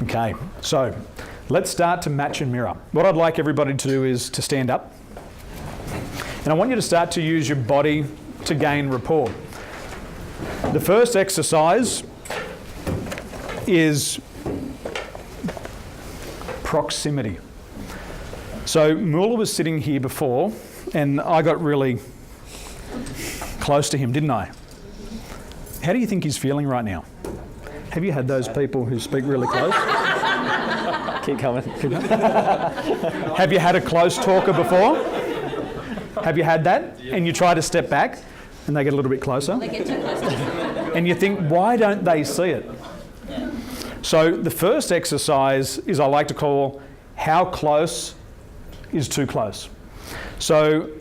Okay, so let's start to match and mirror. What I'd like everybody to do is to stand up. And I want you to start to use your body to gain rapport. The first exercise is proximity. So Moolah was sitting here before and I got really close to him, didn't I? How do you think he's feeling right now? Have you had those people who speak really close? Keep coming. Have you had a close talker before? Have you had that? And you try to step back and they get a little bit closer? They get too close to you. And you think, why don't they see it? So the first exercise is I like to call how close is too close. So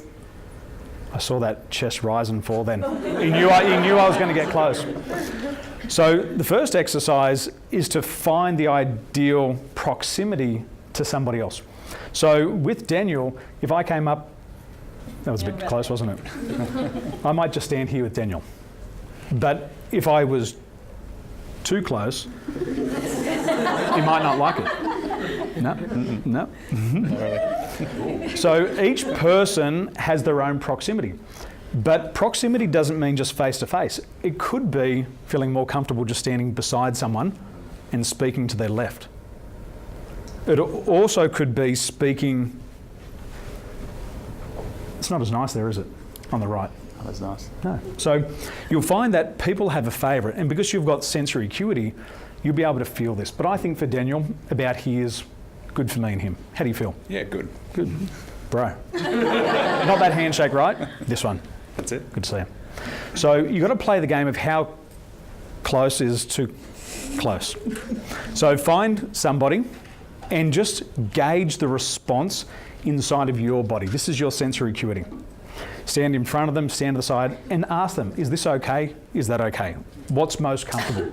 I saw that chest rise and fall then. He knew I was going to get close. So the first exercise is to find the ideal proximity to somebody else. So with Daniel, if I came up, that was a bit close, wasn't it? I might just stand here with Daniel. But if I was too close, he might not like it. No, no. So each person has their own proximity. But proximity doesn't mean just face to face. It could be feeling more comfortable just standing beside someone and speaking to their left. It also could be speaking. It's not as nice there, is it? On the right. Oh, that's nice. No. So you'll find that people have a favourite, and because you've got sensory acuity, you'll be able to feel this. But I think for Daniel, about here is good for me and him. How do you feel? Yeah, good. Good. Bro. Not that handshake, right? This one. That's it. Good to see you. So you've got to play the game of how close is too close. So find somebody and just gauge the response inside of your body. This is your sensory acuity. Stand in front of them, stand to the side, and ask them, is this okay? Is that okay? What's most comfortable?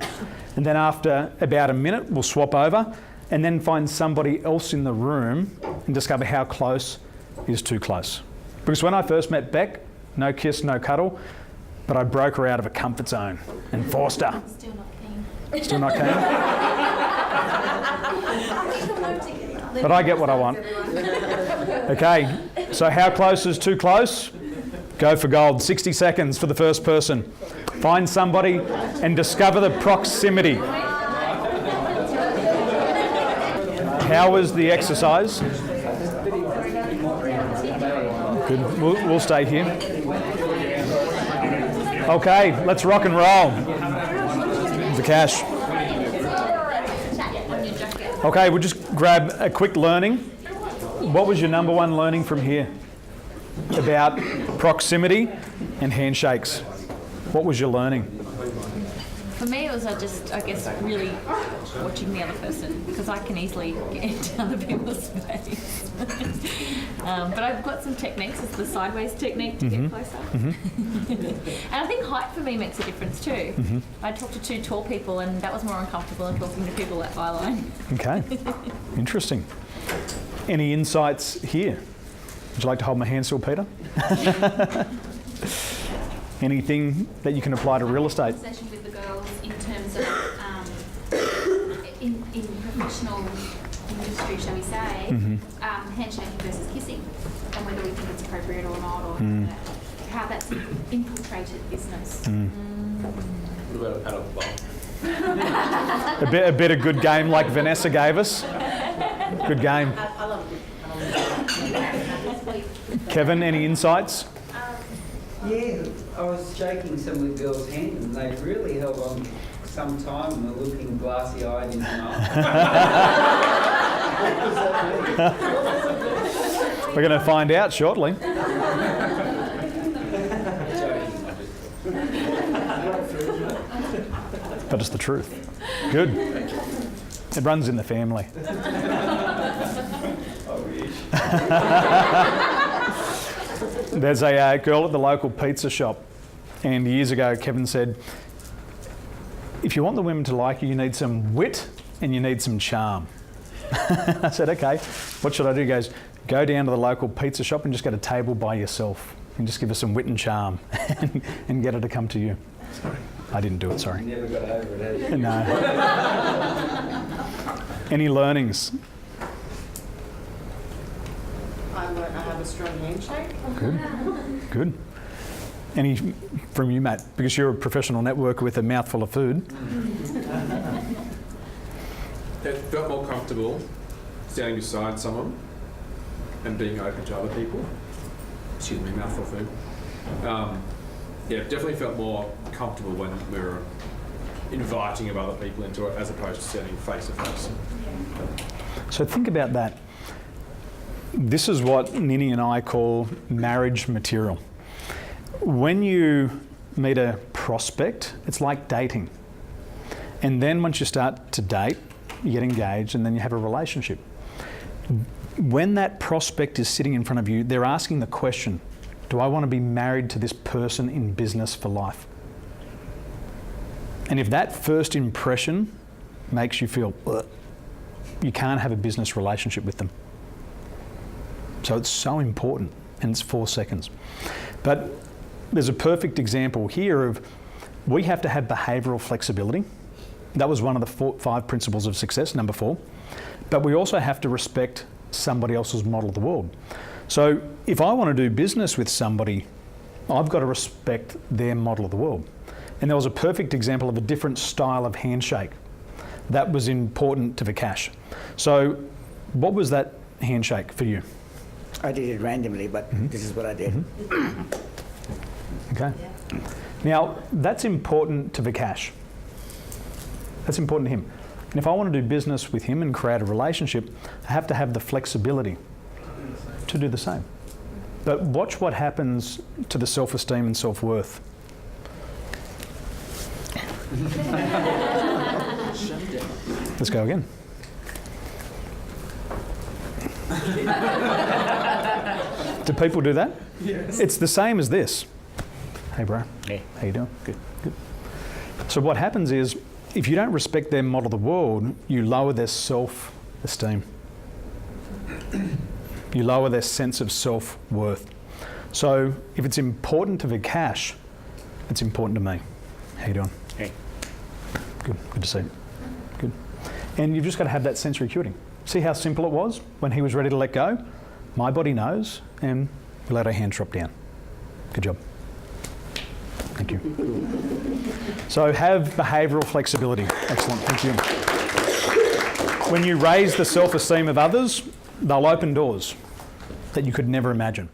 And then after about a minute, we'll swap over and then find somebody else in the room and discover how close is too close. Because when I first met Beck, no kiss, no cuddle, but I broke her out of a comfort zone and forced her. Still not keen. Still not keen? But I get what I want. Okay, so how close is too close? Go for gold. 60 seconds for the first person. Find somebody and discover the proximity. How was the exercise? Good. We'll stay here. Okay, let's rock and roll. The cash. Okay, we'll just grab a quick learning. What was your number one learning from here about proximity and handshakes? What was your learning? For me, it was I guess, really watching the other person, because I can easily get into other people's space. But I've got some techniques. It's the sideways technique to get closer. And I think height for me makes a difference too. I talked to two tall people and that was more uncomfortable than talking to people at eye line. Okay, interesting. Any insights here? Would you like to hold my hand still, Peter? Anything that you can apply to real estate? Conversation with the girls in terms of in professional industry, shall we say, handshaking versus kissing, and whether we think it's appropriate or not, or how that's infiltrated business. What about a paddle ball? A bit of good game like Vanessa gave us. Good game. I love it. Kevin, any insights? Yeah, I was shaking some of the girls' hands and they really held on some time and were looking glassy-eyed into my We're going to find out shortly. But it's the truth. Good. It runs in the family. There's a girl at the local pizza shop, and years ago Kevin said, if you want the women to like you, you need some wit and you need some charm. I said, okay, what should I do? He goes, go down to the local pizza shop and just get a table by yourself and just give her some wit and charm and get her to come to you. Sorry. I didn't do it, sorry. never got over it, have you? No. Any learnings? I learned I have a strong handshake. Good. Good. Any from you, Matt? Because you're a professional networker with a mouthful of food. It felt more comfortable standing beside someone and being open to other people. Excuse me, mouthful of food. Yeah, definitely felt more comfortable when we were inviting of other people into it as opposed to standing face to face. So think about that. This is what Nini and I call marriage material. When you meet a prospect, it's like dating. And then once you start to date, you get engaged and then you have a relationship. When that prospect is sitting in front of you, they're asking the question, do I want to be married to this person in business for life? And if that first impression makes you feel, ugh, you can't have a business relationship with them. So it's so important, and it's 4 seconds. But there's a perfect example here of we have to have behavioural flexibility. That was one of the 5 principles of success, number 4. But we also have to respect somebody else's model of the world. So if I want to do business with somebody, I've got to respect their model of the world. And there was a perfect example of a different style of handshake that was important to Vikash. So what was that handshake for you? I did it randomly, but this is what I did. Okay. Now, that's important to Vikash. That's important to him. And if I want to do business with him and create a relationship, I have to have the flexibility to do the same. But watch what happens to the self-esteem and self-worth. Let's go again. Do people do that? Yes. It's the same as this. Hey, bro. Hey. How you doing? Good. Good. So what happens is, if you don't respect their model of the world, you lower their self-esteem. You lower their sense of self-worth. So if it's important to Vikash, it's important to me. How you doing? Hey. Good. Good to see you. Good. And you've just got to have that sensory acuity. See how simple it was when he was ready to let go? My body knows, and we let our hands drop down. Good job. Thank you. So have behavioural flexibility. Excellent. Thank you. When you raise the self-esteem of others, they'll open doors that you could never imagine.